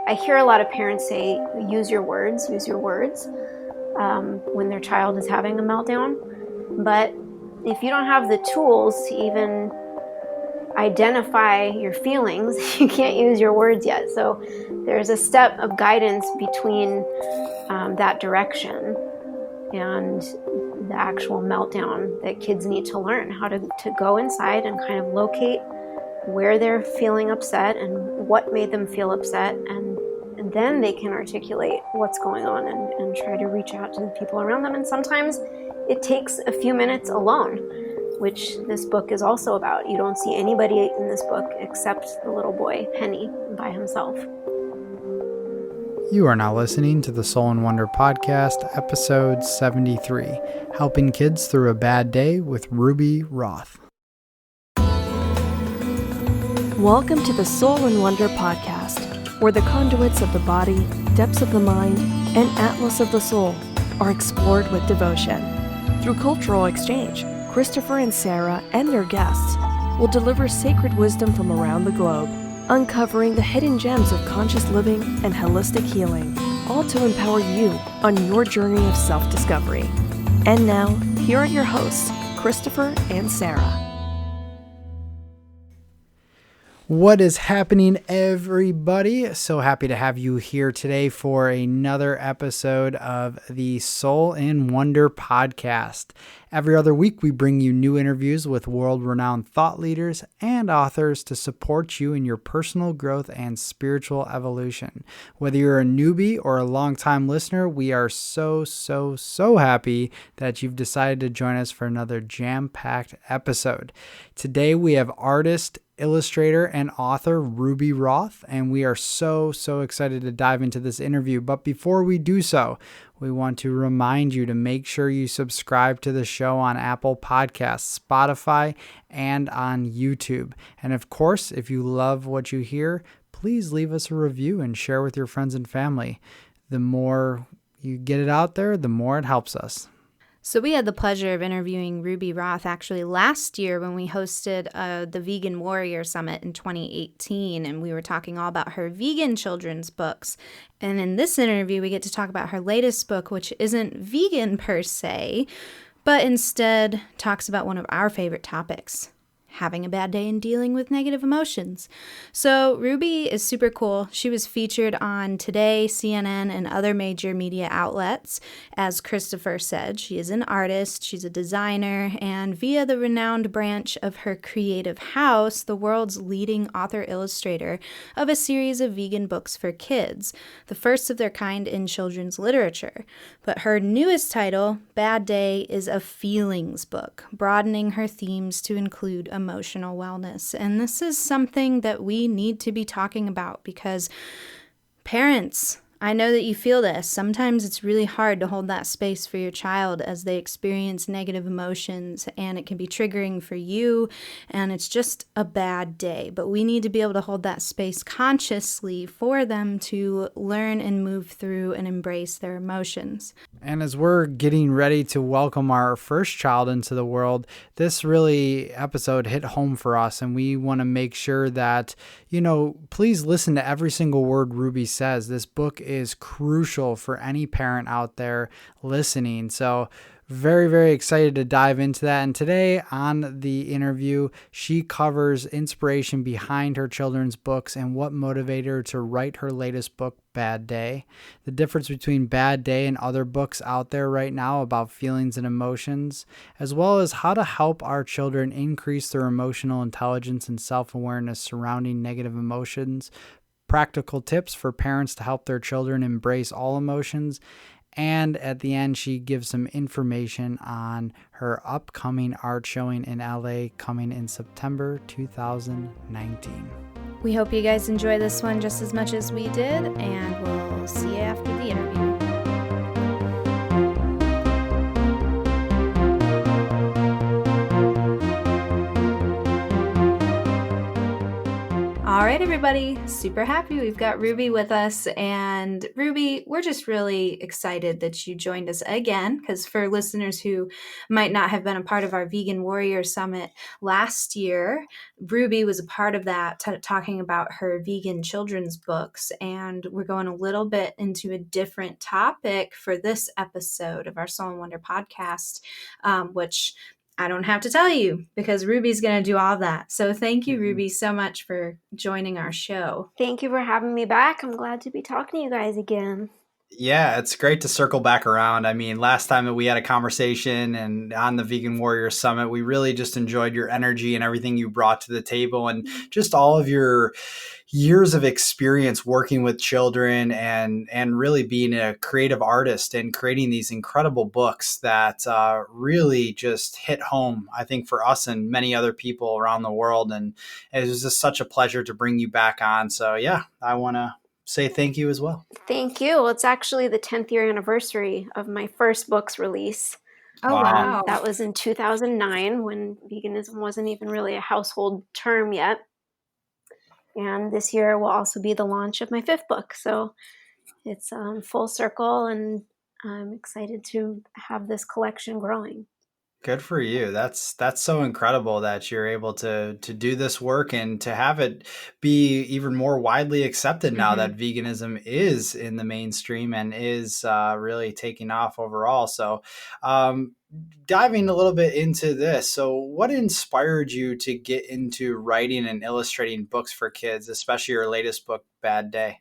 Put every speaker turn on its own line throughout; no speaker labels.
I hear a lot of parents say, use your words, when their child is having a meltdown. But if you don't have the tools to even identify your feelings, you can't use your words yet. So there's a step of guidance between that direction and the actual meltdown that kids need to learn how to go inside and kind of locate where they're feeling upset and what made them feel upset, and then they can articulate what's going on and try to reach out to the people around them. And sometimes it takes a few minutes alone, which this book is also about. You don't see anybody in this book except the little boy, Penny, by himself.
You are now listening to the Soul and Wonder Podcast, episode 73, Helping Kids Through a Bad Day with Ruby Roth.
Welcome to the Soul and Wonder Podcast, where the conduits of the body, depths of the mind, and atlas of the soul are explored with devotion. Through cultural exchange, Christopher and Sarah and their guests will deliver sacred wisdom from around the globe, uncovering the hidden gems of conscious living and holistic healing, all to empower you on your journey of self-discovery. And now, here are your hosts, Christopher and Sarah.
What is happening, everybody? So happy to have you here today for another episode of the Soul and Wonder Podcast. Every other week, we bring you new interviews with world-renowned thought leaders and authors to support you in your personal growth and spiritual evolution. Whether you're a newbie or a longtime listener, we are so happy that you've decided to join us for another jam-packed episode. Today, we have artist, illustrator, and author Ruby Roth, and we are so excited to dive into this interview. But before we do so, we want to remind you to make sure you subscribe to the show on Apple Podcasts, Spotify, and on YouTube. And of course, if you love what you hear, please leave us a review and share with your friends and family. The more you get it out there, the more it helps us.
So we had the pleasure of interviewing Ruby Roth actually last year when we hosted the Vegan Warrior Summit in 2018, and we were talking all about her vegan children's books. And in this interview, we get to talk about her latest book, which isn't vegan per se, but instead talks about one of our favorite topics: having a bad day and dealing with negative emotions. So Ruby is super cool. She was featured on Today, CNN, and other major media outlets. As Christopher said, she is an artist, she's a designer, and via the renowned branch of her creative house, the world's leading author-illustrator of a series of vegan books for kids, the first of their kind in children's literature. But her newest title, Bad Day, is a feelings book, broadening her themes to include emotional wellness. And this is something that we need to be talking about because parents, I know that you feel this. Sometimes it's really hard to hold that space for your child as they experience negative emotions, and it can be triggering for you, and it's just a bad day. But we need to be able to hold that space consciously for them to learn and move through and embrace their emotions.
And as we're getting ready to welcome our first child into the world, this really episode hit home for us, and we want to make sure that, please listen to every single word Ruby says. This book is crucial for any parent out there listening. So very excited to dive into that. And today on the interview, she covers inspiration behind her children's books and what motivated her to write her latest book, Bad Day, the difference between Bad Day and other books out there right now about feelings and emotions, as well as how to help our children increase their emotional intelligence and self-awareness surrounding negative emotions, practical tips for parents to help their children embrace all emotions. And at the end, she gives some information on her upcoming art showing in LA coming in September 2019.
We hope you guys enjoy this one just as much as we did, and we'll see you after the interview. All right, everybody. Super happy we've got Ruby with us. And Ruby, we're just really excited that you joined us again, because for listeners who might not have been a part of our Vegan Warrior Summit last year, Ruby was a part of that, talking about her vegan children's books. And we're going a little bit into a different topic for this episode of our Soul and Wonder podcast, which I don't have to tell you because Ruby's going to do all that. So thank you, Ruby, so much for joining our show.
Thank you for having me back. I'm glad to be talking to you guys again.
Yeah, it's great to circle back around. I mean, last time that we had a conversation and on the Vegan Warrior Summit, we really just enjoyed your energy and everything you brought to the table and just all of your years of experience working with children and really being a creative artist and creating these incredible books that really just hit home, I think, for us and many other people around the world. And it was just such a pleasure to bring you back on. So yeah, I want to say thank you as well.
Thank you. It's actually the 10th year anniversary of my first book's release.
Oh, wow.
That was in 2009 when veganism wasn't even really a household term yet. And this year will also be the launch of my 5th book. So it's full circle, and I'm excited to have this collection growing.
Good for you. That's so incredible that you're able to do this work and to have it be even more widely accepted now that veganism is in the mainstream and is really taking off overall. So diving a little bit into this. So what inspired you to get into writing and illustrating books for kids, especially your latest book, Bad Day?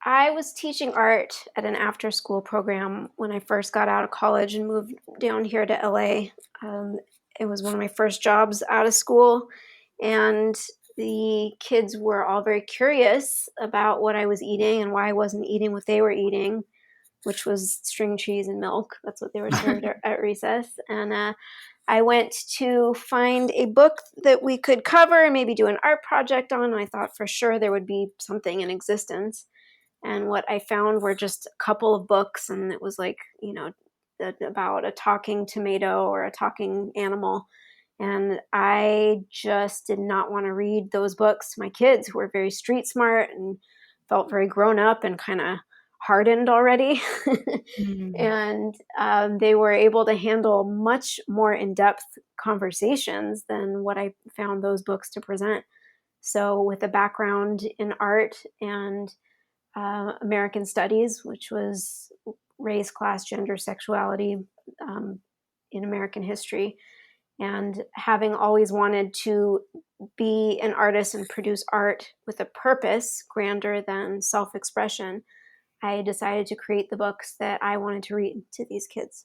I was teaching art at an after-school program when I first got out of college and moved down here to LA. It was one of my first jobs out of school, and the kids were all very curious about what I was eating and why I wasn't eating what they were eating, which was string cheese and milk. That's what they were served at recess. And I went to find a book that we could cover and maybe do an art project on, and I thought for sure there would be something in existence. And what I found were just a couple of books, and it was like, about a talking tomato or a talking animal. And I just did not want to read those books to my kids, who were very street smart and felt very grown up and kind of hardened already. And they were able to handle much more in-depth conversations than what I found those books to present. So with a background in art and American Studies, which was race, class, gender, sexuality in American history, and having always wanted to be an artist and produce art with a purpose grander than self-expression, I decided to create the books that I wanted to read to these kids.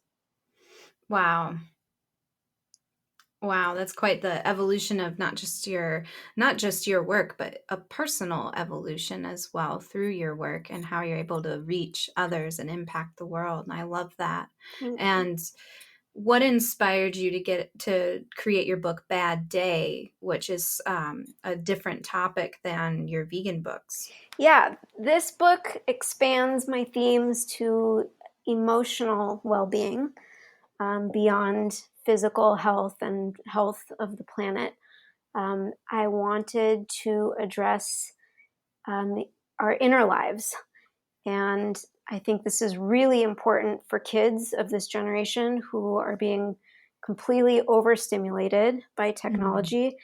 Wow, that's quite the evolution of not just your work, but a personal evolution as well through your work and how you're able to reach others and impact the world. And I love that. And what inspired you to create your book Bad Day, which is a different topic than your vegan books?
Yeah, this book expands my themes to emotional well-being beyond physical health and health of the planet. I wanted to address our inner lives. And I think this is really important for kids of this generation who are being completely overstimulated by technology.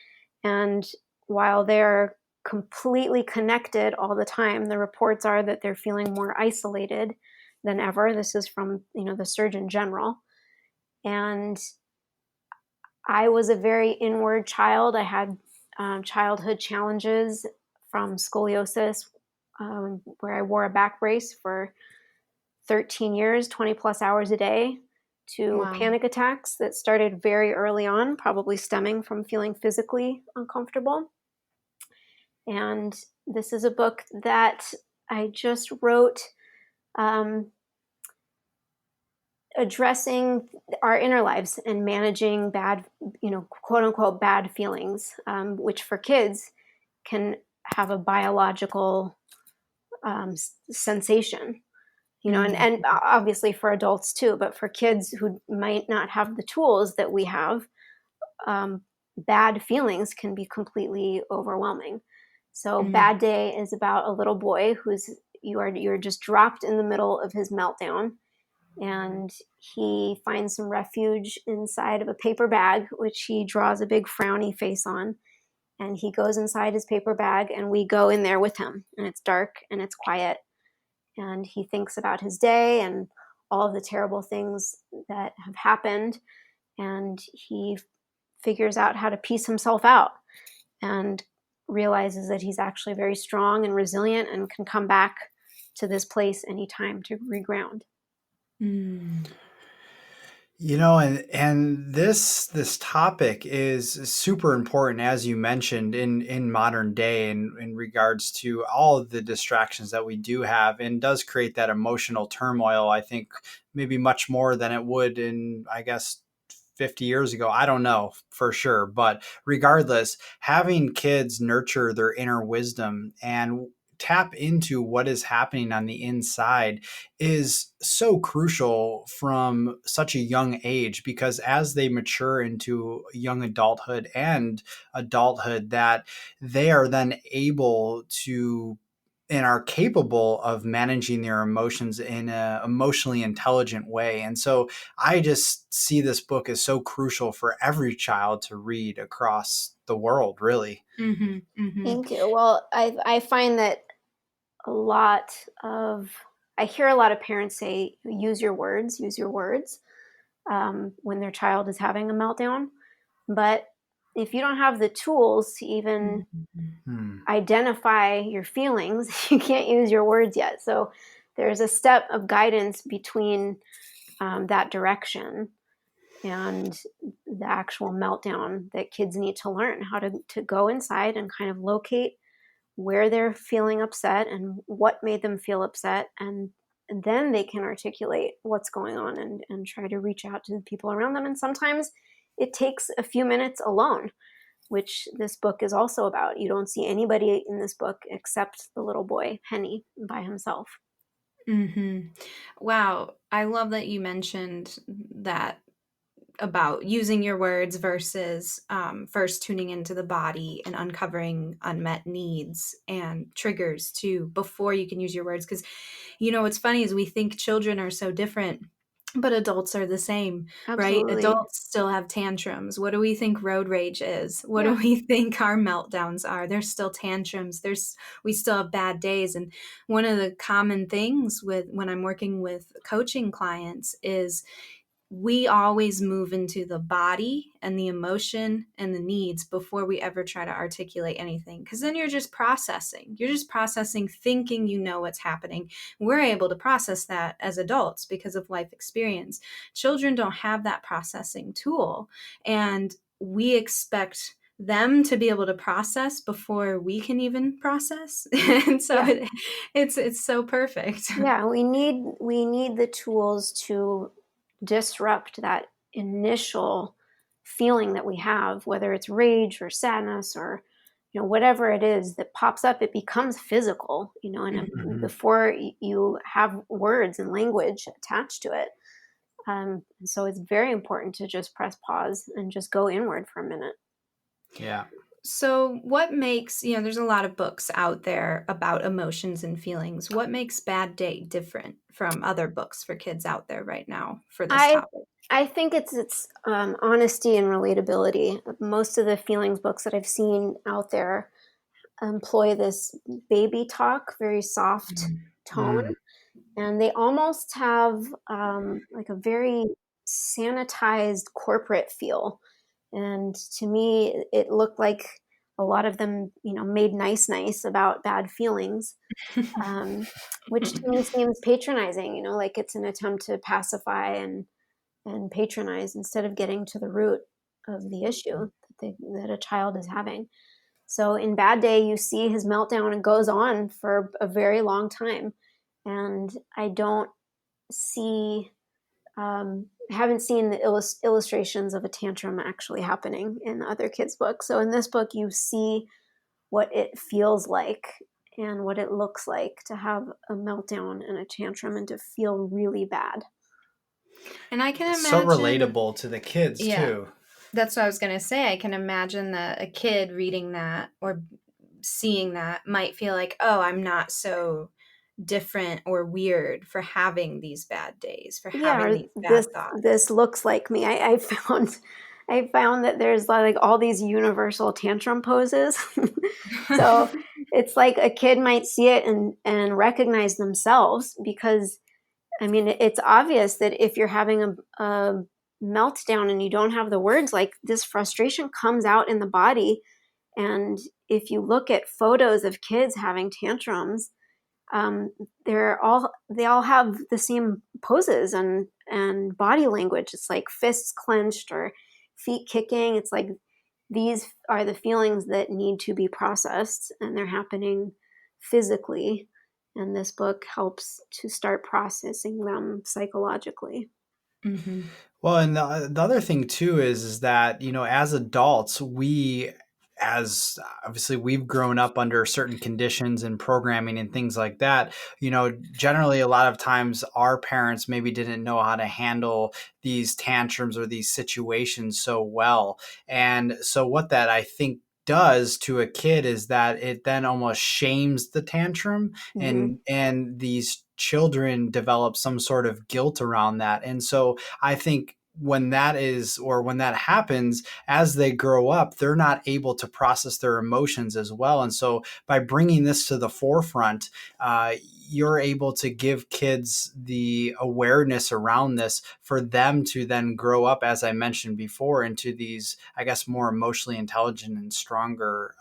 And while they're completely connected all the time, the reports are that they're feeling more isolated than ever. This is from, the Surgeon General. And I was a very inward child. I had childhood challenges from scoliosis, where I wore a back brace for 13 years, 20 plus hours a day, to panic attacks that started very early on, probably stemming from feeling physically uncomfortable. And this is a book that I just wrote addressing our inner lives and managing bad, quote unquote, bad feelings, which for kids can have a biological sensation, and obviously for adults too, but for kids who might not have the tools that we have, bad feelings can be completely overwhelming. So Bad Day is about a little boy you're just dropped in the middle of his meltdown, and he finds some refuge inside of a paper bag, which he draws a big frowny face on. And he goes inside his paper bag, and we go in there with him, and it's dark and it's quiet, and he thinks about his day and all of the terrible things that have happened, and he figures out how to piece himself out and realizes that he's actually very strong and resilient and can come back to this place anytime to reground.
And this topic is super important, as you mentioned, in modern day, in regards to all of the distractions that we do have, and does create that emotional turmoil. I think maybe much more than it would in, I guess, 50 years ago. I don't know for sure, but regardless, having kids nurture their inner wisdom and tap into what is happening on the inside is so crucial from such a young age, because as they mature into young adulthood and adulthood, that they are then able to and are capable of managing their emotions in an emotionally intelligent way. And so I just see this book as so crucial for every child to read across the world, really.
Thank you. Well, I find that I hear a lot of parents say, use your words, when their child is having a meltdown. But if you don't have the tools to even identify your feelings, you can't use your words yet. So there's a step of guidance between that direction and the actual meltdown that kids need to learn how to go inside and kind of locate where they're feeling upset and what made them feel upset, and then they can articulate what's going on and try to reach out to the people around them. And sometimes it takes a few minutes alone, which this book is also about. You don't see anybody in this book except the little boy, Henny, by himself.
Wow. I love that you mentioned that about using your words versus first tuning into the body and uncovering unmet needs and triggers too before you can use your words. Because, what's funny is we think children are so different, but adults are the same, right?
Absolutely.
Adults still have tantrums. What do we think road rage is? What do we think our meltdowns are? There's still tantrums. We still have bad days. And one of the common things when I'm working with coaching clients is we always move into the body and the emotion and the needs before we ever try to articulate anything. Because then you're just processing. You're just processing, thinking you know what's happening. We're able to process that as adults because of life experience. Children don't have that processing tool. And we expect them to be able to process before we can even process. And so it's so perfect.
Yeah, we need the tools to disrupt that initial feeling that we have, whether it's rage or sadness or whatever it is that pops up. It becomes physical, and before you have words and language attached to it. And so it's very important to just press pause and just go inward for a minute.
Yeah.
So what makes, there's a lot of books out there about emotions and feelings. What makes Bad Day different from other books for kids out there right now for this topic?
I think it's honesty and relatability. Most of the feelings books that I've seen out there employ this baby talk, very soft tone, and they almost have like a very sanitized corporate feel. And to me, it looked like a lot of them, made nice about bad feelings, which to me seems patronizing, like it's an attempt to pacify and patronize instead of getting to the root of the issue that a child is having. So in Bad Day, you see his meltdown and goes on for a very long time. And I don't see, haven't seen the illustrations of a tantrum actually happening in other kids' books. So in this book, you see what it feels like and what it looks like to have a meltdown and a tantrum and to feel really bad.
And I can imagine,
so relatable to the kids too.
That's what I was going to say. I can imagine that a kid reading that or seeing that might feel like, oh, I'm not so different or weird for having these bad days, for
Yeah,
having
or
these
this
bad thoughts.
this looks like me. I found that there's like all these universal tantrum poses. So it's like a kid might see it and recognize themselves, because I mean, it's obvious that if you're having a meltdown and you don't have the words, like, this frustration comes out in the body. And if you look at photos of kids having tantrums, um, they all have the same poses and body language. It's like fists clenched or feet kicking. It's like these are the feelings that need to be processed, and they're happening physically. And this book helps to start processing them psychologically.
Mm-hmm.
Well, and the other thing too is that, as adults, as obviously we've grown up under certain conditions and programming and things like that, generally a lot of times our parents maybe didn't know how to handle these tantrums or these situations so well. And so what that I think does to a kid is that it then almost shames the tantrum,
Mm-hmm.
and these children develop some sort of guilt around that. And so I think when that happens, as they grow up, they're not able to process their emotions as well. And so by bringing this to the forefront, you're able to give kids the awareness around this for them to then grow up, as I mentioned before, into these, I guess, more emotionally intelligent and stronger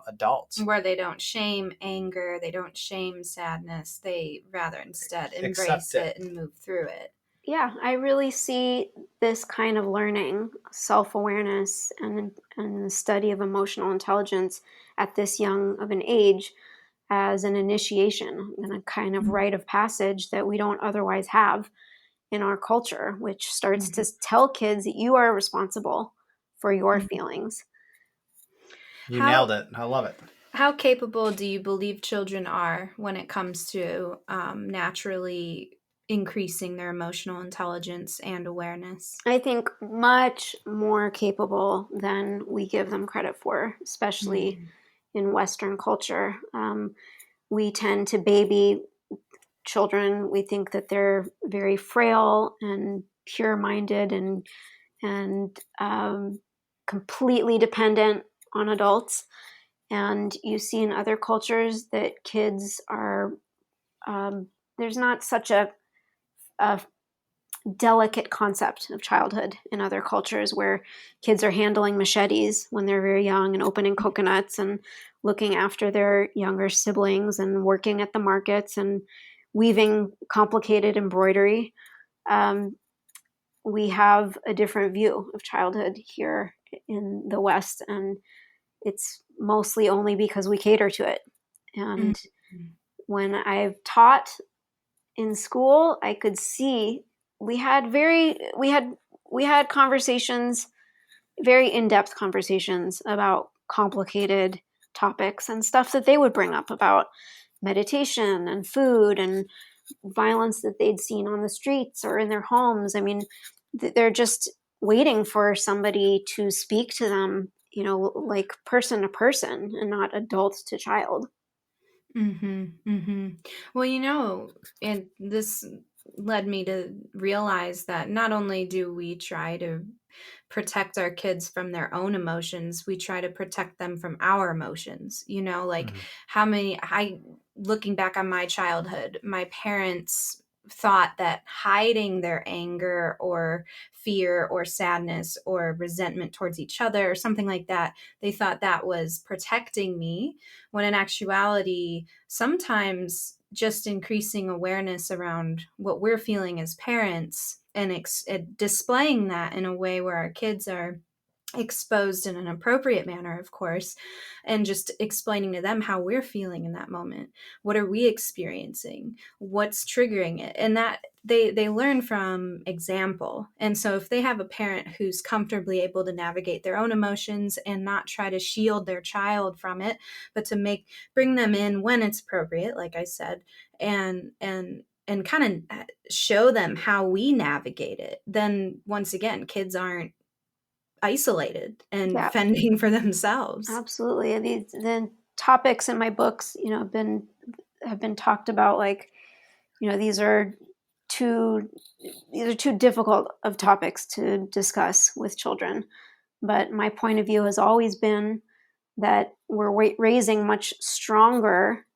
adults.
Where they don't shame anger, they don't shame sadness, they rather instead embrace
Accept it.
it and move through it.
Yeah, I really see this kind of learning, self-awareness, and the study of emotional intelligence at this young of an age as an initiation and a kind of rite of passage that we don't otherwise have in our culture, which starts
Mm-hmm.
to tell kids that you are responsible for your
Mm-hmm.
feelings.
You nailed it. I love it.
How capable do you believe children are when it comes to naturally increasing their emotional intelligence and awareness?
I think much more capable than we give them credit for, especially
Mm-hmm.
in Western culture. We tend to baby children. We think that they're very frail and pure-minded and completely dependent on adults. And you see in other cultures that kids are there's not such a delicate concept of childhood in other cultures, where kids are handling machetes when they're very young and opening coconuts and looking after their younger siblings and working at the markets and weaving complicated embroidery. Um, we have a different view of childhood here in the West, and it's mostly only because we cater to it. And
Mm-hmm.
when I've taught in school, I could see we had very we had conversations, very in-depth conversations about complicated topics and stuff that they would bring up about meditation and food and violence that they'd seen on the streets or in their homes. I mean, they're just waiting for somebody to speak to them, like person to person and not adult to child.
Mm-hmm. Mm-hmm. Well, and this led me to realize that not only do we try to protect our kids from their own emotions, we try to protect them from our emotions. Like
Mhm.
looking back on my childhood, my parents thought that hiding their anger or fear or sadness or resentment towards each other or something like that, they thought that was protecting me, when in actuality, sometimes just increasing awareness around what we're feeling as parents and displaying that in a way where our kids are exposed in an appropriate manner, of course, and just explaining to them how we're feeling in that moment. What are we experiencing? What's triggering it? And that they learn from example. And so if they have a parent who's comfortably able to navigate their own emotions and not try to shield their child from it, but to bring them in when it's appropriate, like I said, and kind of show them how we navigate it, then once again, kids aren't isolated and
Yeah,
fending for themselves.
absolutely. topics in my books, have been talked about, like, these are too difficult of topics to discuss with children. But my point of view has always been that we're raising much stronger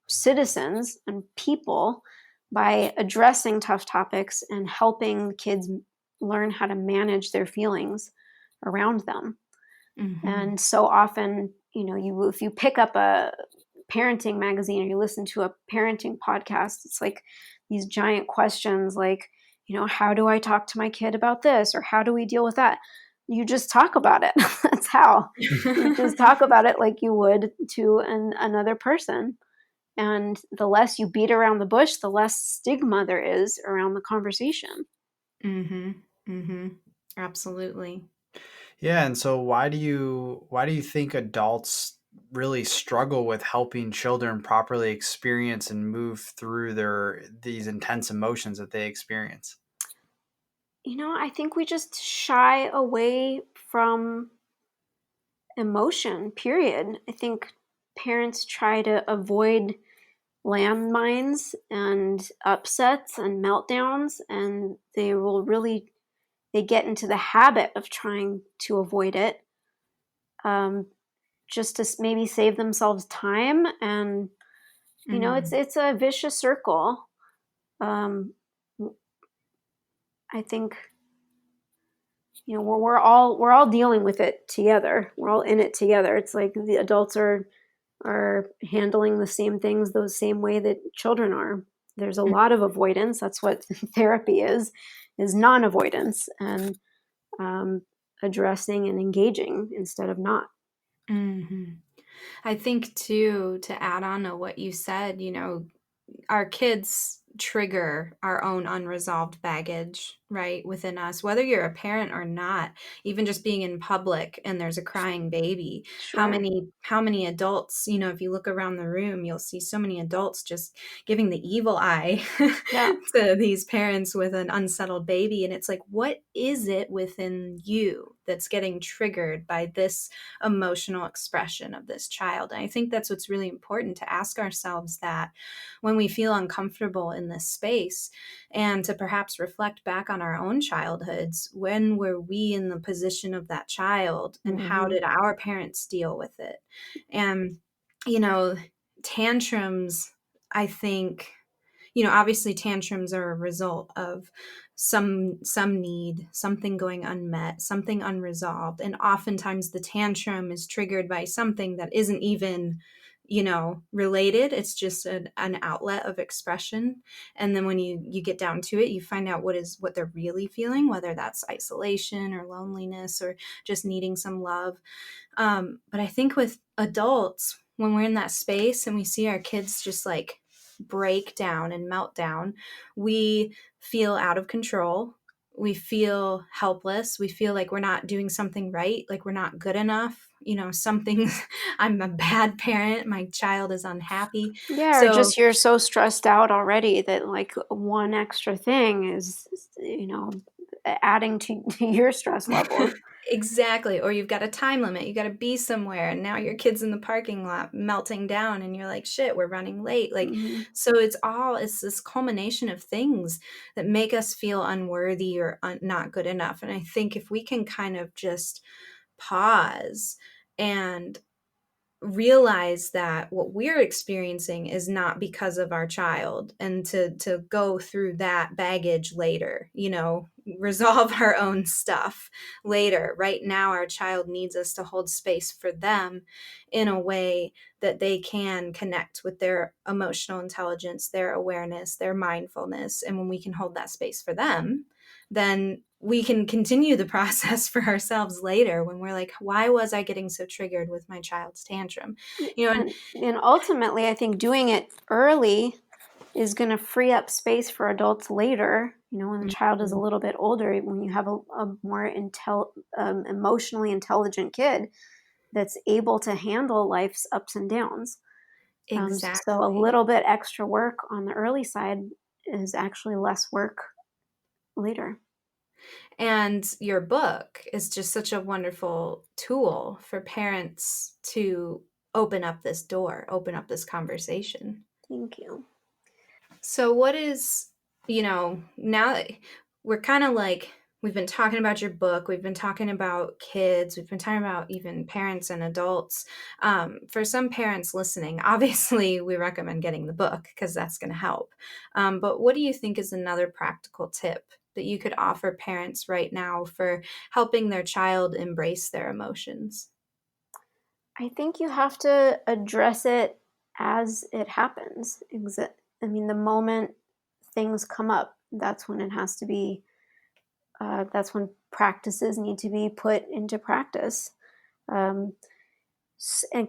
citizens and people by addressing tough topics and helping kids learn how to manage their feelings around them.
Mm-hmm.
And so often, if you pick up a parenting magazine or you listen to a parenting podcast, it's like these giant questions like, how do I talk to my kid about this? Or how do we deal with that? You just talk about it. That's how. You just talk about it like you would to another person. And the less you beat around the bush, the less stigma there is around the conversation.
Mm-hmm. Mm-hmm. Absolutely.
Yeah, and so why do you think adults really struggle with helping children properly experience and move through these intense emotions that they experience?
I think we just shy away from emotion, period. I think parents try to avoid landmines and upsets and meltdowns, and they get into the habit of trying to avoid it, just to maybe save themselves time. And it's a vicious circle. um, I think we're all dealing with it together. We're all in it together. It's like the adults are handling the same things the same way that children are. There's a lot of avoidance. That's what therapy is non-avoidance, and addressing and engaging instead of not.
Mm-hmm. I think too, to add on to what you said, our kids trigger our own unresolved baggage, right, within us, whether you're a parent or not. Even just being in public and there's a crying baby, how
Sure.
many adults, if you look around the room, you'll see so many adults just giving the evil eye
Yeah.
to these parents with an unsettled baby. And it's like, what is it within you that's getting triggered by this emotional expression of this child? And I think that's what's really important, to ask ourselves that when we feel uncomfortable in this space, and to perhaps reflect back on our own childhoods. When were we in the position of that child, and how
Mm-hmm.
did our parents deal with it? And tantrums, I think, obviously tantrums are a result of some need, something going unmet, something unresolved. And oftentimes the tantrum is triggered by something that isn't even, related. It's just an outlet of expression. And then when you get down to it, you find out what they're really feeling, whether that's isolation or loneliness or just needing some love. But I think with adults, when we're in that space and we see our kids just like break down and melt down, we feel out of control. We feel helpless. We feel like we're not doing something right, like we're not good enough. Something, I'm a bad parent. My child is unhappy.
Yeah, or
So
just you're so stressed out already that like one extra thing is, adding to your stress levels.
exactly. Or you've got a time limit. You got to be somewhere. And now your kid's in the parking lot melting down and you're like, shit, we're running late. Like,
Mm-hmm.
so it's this culmination of things that make us feel unworthy or not good enough. And I think if we can kind of just pause and realize that what we're experiencing is not because of our child, and to go through that baggage later, resolve our own stuff later. Right now our child needs us to hold space for them in a way that they can connect with their emotional intelligence, their awareness, their mindfulness. And when we can hold that space for them, then we can continue the process for ourselves later, when we're like, why was I getting so triggered with my child's tantrum? And
And ultimately, I think doing it early is going to free up space for adults later. When the child is a little bit older, when you have a more emotionally intelligent kid that's able to handle life's ups and downs. So a
exactly.
little bit extra work on the early side is actually less work later.
And your book is just such a wonderful tool for parents to open up this door, open up this conversation.
Thank you.
So what is, now that we're kind of like, we've been talking about your book, we've been talking about kids, we've been talking about even parents and adults. For some parents listening, obviously we recommend getting the book because that's going to help. But what do you think is another practical tip that you could offer parents right now for helping their child embrace their emotions?
I think you have to address it as it happens. I mean, the moment things come up, that's when it has to be, that's when practices need to be put into practice. And I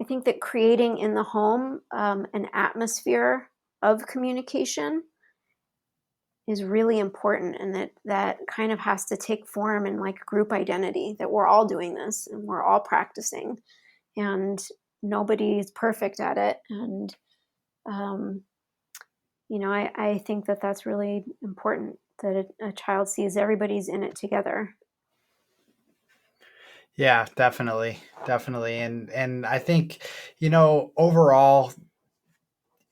think that creating in the home an atmosphere of communication is really important, and that kind of has to take form in like group identity, that we're all doing this and we're all practicing, and nobody's perfect at it. And I think that that's really important, that a child sees everybody's in it together.
Yeah, definitely. Definitely. And I think, overall,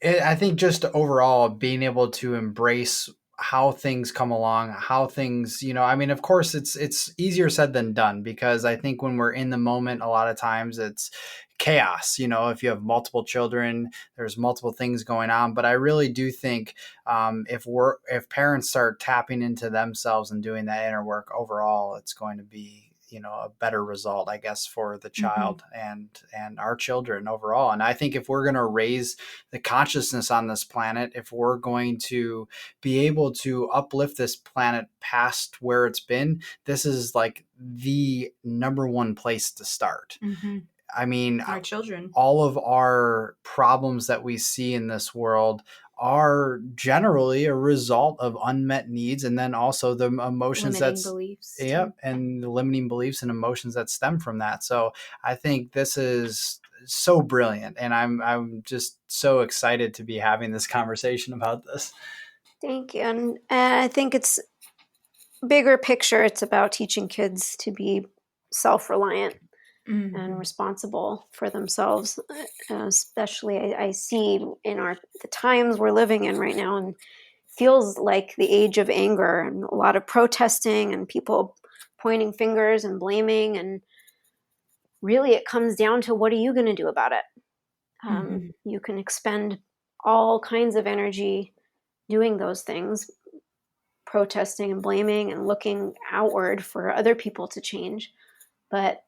I think just overall being able to embrace how things come along, how things, I mean, of course it's easier said than done, because I think when we're in the moment, a lot of times it's chaos. If you have multiple children, there's multiple things going on. But I really do think if parents start tapping into themselves and doing that inner work, overall, it's going to be a better result, I guess, for the child and our children overall. And I think if we're going to raise the consciousness on this planet, if we're going to be able to uplift this planet past where it's been, this is like the number one place to start. I mean,
Our children.
all of our problems that we see in this world are generally a result of unmet needs, and then also the emotions
Beliefs.
Yep, and the limiting beliefs and emotions that stem from that. So I think this is so brilliant, and I'm just so excited to be having this conversation about this.
Thank you. And I think it's bigger picture. It's about teaching kids to be self-reliant and responsible for themselves. Especially I see in the times we're living in right now, and feels like the age of anger and a lot of protesting and people pointing fingers and blaming. And really it comes down to, what are you going to do about it? You can expend all kinds of energy doing those things, protesting and blaming and looking outward for other people to change. But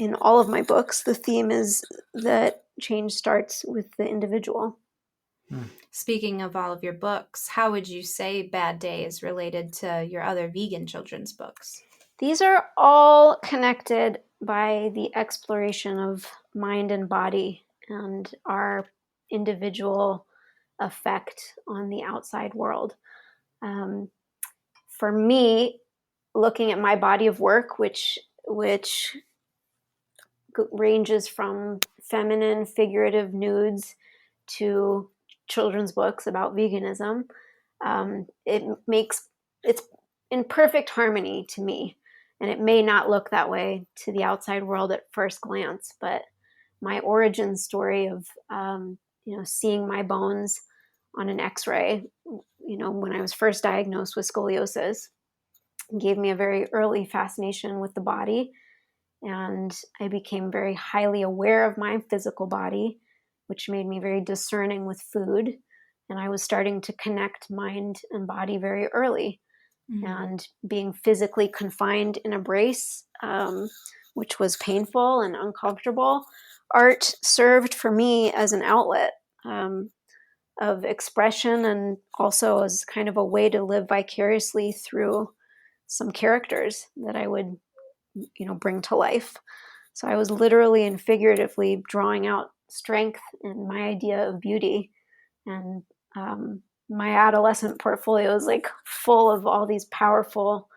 in all of my books, the theme is that change starts with the individual.
Speaking of all of your books, how would you say Bad Day is related to your other vegan children's books?
These are all connected by the exploration of mind and body and our individual effect on the outside world. For me, looking at my body of work, which ranges from feminine figurative nudes to children's books about veganism, it's in perfect harmony to me. And it may not look that way to the outside world at first glance, but my origin story of seeing my bones on an X-ray, when I was first diagnosed with scoliosis, gave me a very early fascination with the body. And I became very highly aware of my physical body, which made me very discerning with food. And I was starting to connect mind and body very early. And being physically confined in a brace, which was painful and uncomfortable, art served for me as an outlet of expression, and also as kind of a way to live vicariously through some characters that I would bring to life. So I was literally and figuratively drawing out strength in my idea of beauty. And my adolescent portfolio is like full of all these powerful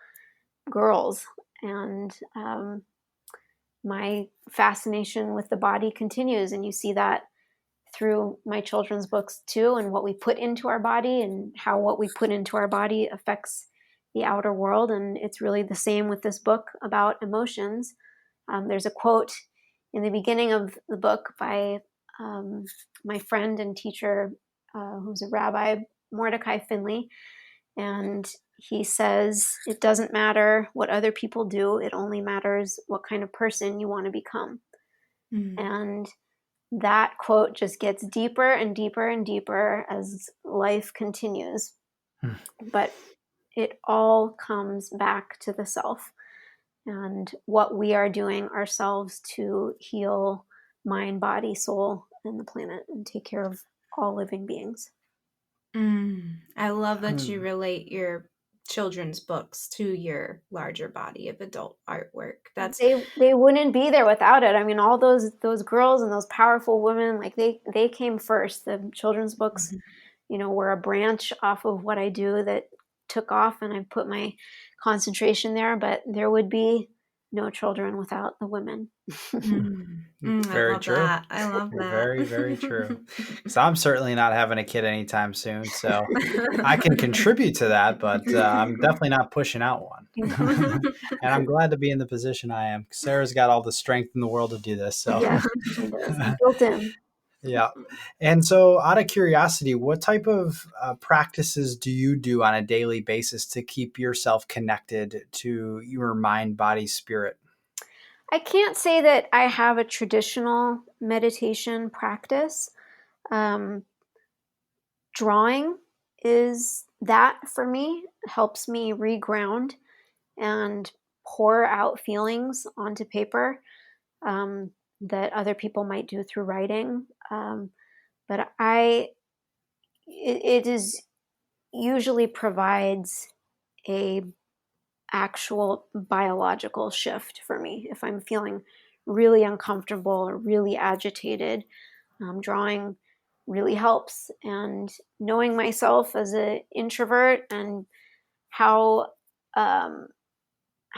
girls. And my fascination with the body continues. And you see that through my children's books too, and what we put into our body and how what we put into our body affects the outer world. And it's really the same with this book about emotions. There's a quote in the beginning of the book by my friend and teacher, who's a rabbi, Mordecai Finley. And he says, it doesn't matter what other people do. It only matters what kind of person you want to become. And that quote just gets deeper and deeper and deeper as life continues. But it all comes back to the self and what we are doing ourselves to heal mind, body, soul, and the planet and take care of all living beings.
I love that you relate your children's books to your larger body of adult artwork. That's
They wouldn't be there without it. I mean, all those girls and those powerful women, like they came first. The children's books, were a branch off of what I do that took off, and I put my concentration there. But there would be no children without the women.
Very
I love
true.
that. I love that.
Very, very true. So I'm certainly not having a kid anytime soon, so I can contribute to that, but I'm definitely not pushing out one. And I'm glad to be in the position I am. Sarah's got all the strength in the world to do this. So
Yeah, she does. Built in.
yeah. And so out of curiosity, what type of practices do you do on a daily basis to keep yourself connected to your mind, body, spirit?
I can't say that I have a traditional meditation practice. Drawing is that for me. It helps me reground and pour out feelings onto paper that other people might do through writing. But it is usually provides a actual biological shift for me. If I'm feeling really uncomfortable or really agitated, drawing really helps. And knowing myself as an introvert and how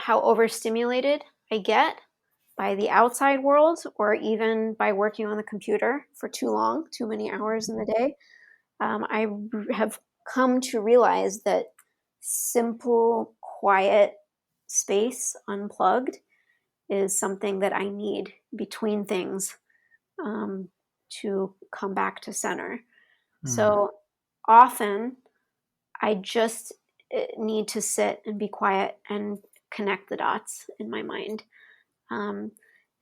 overstimulated I get by the outside world, or even by working on the computer for too many hours in the day, I have come to realize that simple, quiet space, unplugged, is something that I need between things to come back to center. So often I just need to sit and be quiet and connect the dots in my mind. And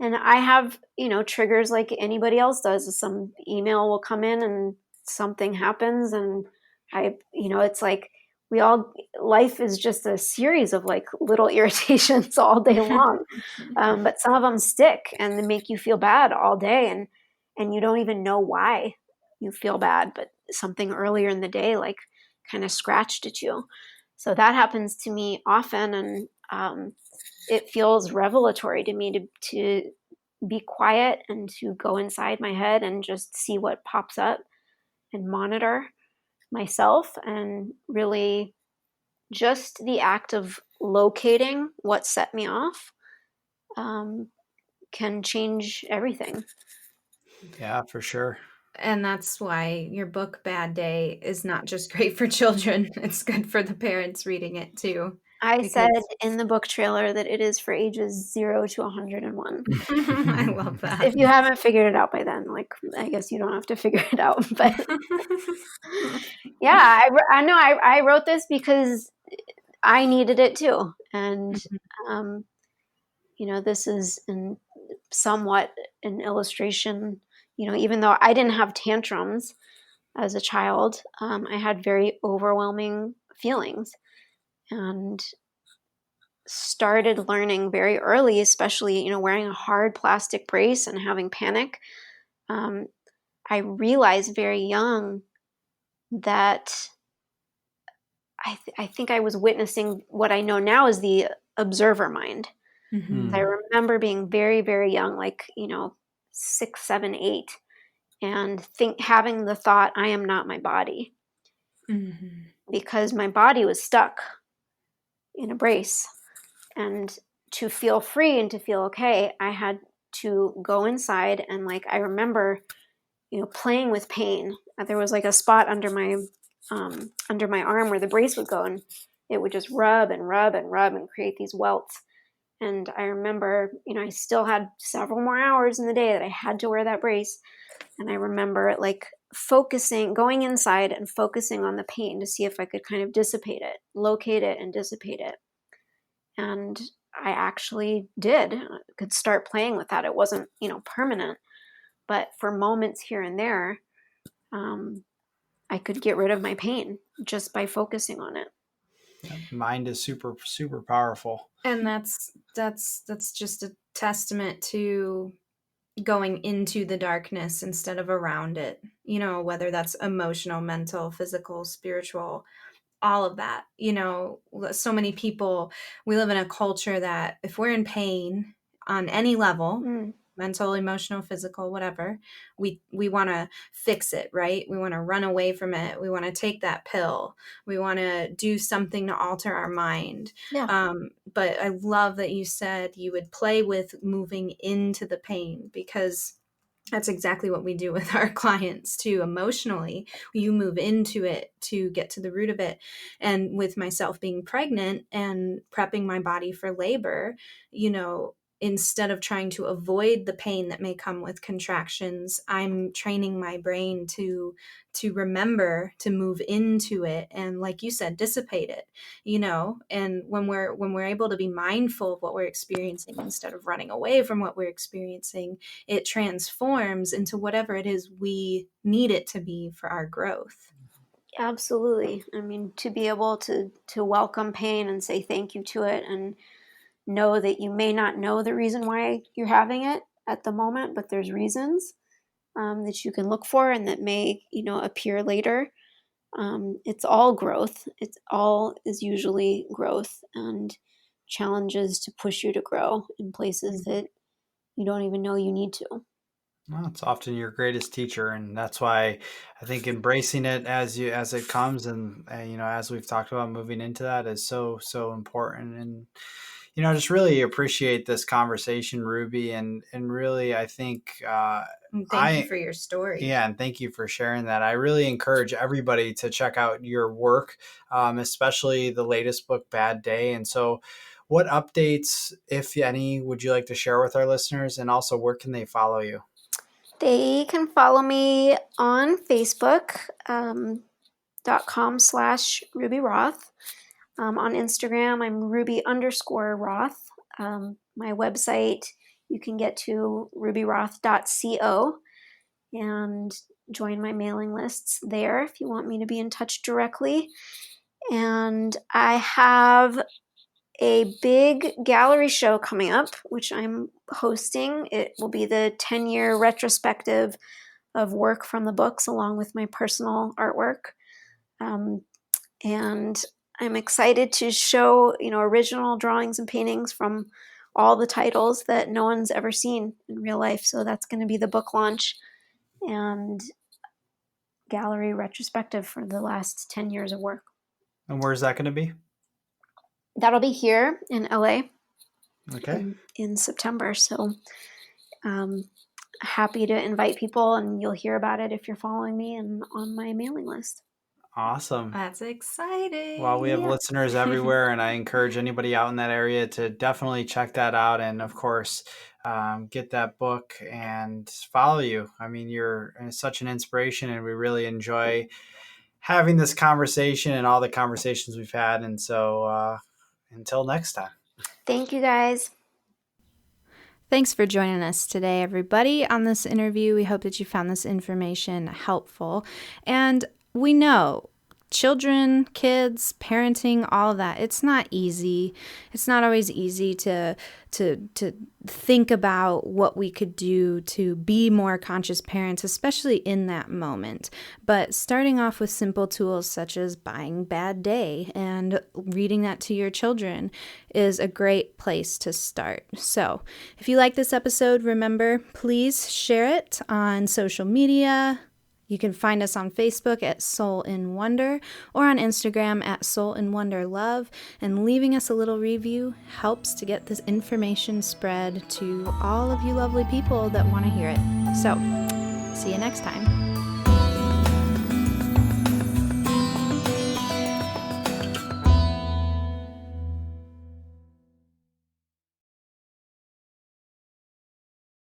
I have, triggers like anybody else does. Some email will come in and something happens, and it's like life is just a series of like little irritations all day long. But some of them stick and they make you feel bad all day, and you don't even know why you feel bad, but something earlier in the day like kind of scratched at you. So that happens to me often, and it feels revelatory to me to be quiet and to go inside my head and just see what pops up and monitor myself. And really just the act of locating what set me off can change everything.
Yeah, for sure.
And that's why your book, Bad Day, is not just great for children. It's good for the parents reading it too.
I
Because
said in the book trailer that it is for ages 0 to 101.
I love that.
If you haven't figured it out by then, like, I guess you don't have to figure it out. But yeah, I know I wrote this because I needed it too. And, this is somewhat an illustration, even though I didn't have tantrums as a child, I had very overwhelming feelings, and started learning very early, especially, wearing a hard plastic brace and having panic. I realized very young that I think I was witnessing what I know now as the observer mind. I remember being very, very young, like, 6, 7, 8, and having the thought, I am not my body, because my body was stuck in a brace. And to feel free and to feel okay, I had to go inside, and like I remember, playing with pain. There was like a spot under my arm where the brace would go, and it would just rub and rub and rub and create these welts. And I remember, I still had several more hours in the day that I had to wear that brace. And I remember like going inside and focusing on the pain to see if I could kind of dissipate it, locate it and dissipate it. And I actually did. I could start playing with that. It wasn't, permanent, but for moments here and there, I could get rid of my pain just by focusing on it.
Mind is super, super powerful.
And that's just a testament to going into the darkness instead of around it, whether that's emotional, mental, physical, spiritual, all of that. So many people, we live in a culture that if we're in pain on any level, mental, emotional, physical, whatever, we want to fix it, right? We want to run away from it. We want to take that pill. We want to do something to alter our mind.
Yeah.
But I love that you said you would play with moving into the pain, because that's exactly what we do with our clients too. Emotionally, you move into it to get to the root of it. And with myself being pregnant and prepping my body for labor, instead of trying to avoid the pain that may come with contractions, I'm training my brain to remember to move into it and, like you said, dissipate it. And when we're able to be mindful of what we're experiencing instead of running away from what we're experiencing, it transforms into whatever it is we need it to be for our growth.
Absolutely. I mean, to be able to welcome pain and say thank you to it, and know that you may not know the reason why you're having it at the moment, but there's reasons that you can look for and that may, appear later. It's all growth. It's all is usually growth and challenges to push you to grow in places that you don't even know you need to.
Well, it's often your greatest teacher, and that's why I think embracing it as it comes, and as we've talked about, moving into that is so important. And just really appreciate this conversation, Ruby, and really I think
thank you for your story.
Yeah, and thank you for sharing that. I really encourage everybody to check out your work, especially the latest book, Bad Day. And so, what updates, if any, would you like to share with our listeners, and also where can they follow you?
They can follow me on Facebook, .com/Ruby Roth. On Instagram, I'm Ruby_Roth. My website, you can get to rubyroth.co and join my mailing lists there if you want me to be in touch directly. And I have a big gallery show coming up, which I'm hosting. It will be the 10-year retrospective of work from the books, along with my personal artwork. And I'm excited to show, original drawings and paintings from all the titles that no one's ever seen in real life. So that's going to be the book launch and gallery retrospective for the last 10 years of work.
And where's that going to be?
That'll be here in LA.
Okay.
In September. So happy to invite people, and you'll hear about it if you're following me and on my mailing list.
Awesome.
That's exciting.
Well, we have listeners everywhere, and I encourage anybody out in that area to definitely check that out. And of course, get that book and follow you. I mean, you're such an inspiration, and we really enjoy having this conversation and all the conversations we've had. And so until next time.
Thank you, guys.
Thanks for joining us today, everybody, on this interview. We hope that you found this information helpful. And we know children, kids, parenting, all of that, it's not easy. It's not always easy to think about what we could do to be more conscious parents, especially in that moment. But starting off with simple tools such as buying Bad Day and reading that to your children is a great place to start. So if you like this episode, remember, please share it on social media. You can find us on Facebook at Soul in Wonder or on Instagram at Soul in Wonder Love. And leaving us a little review helps to get this information spread to all of you lovely people that want to hear it. So, see you next time.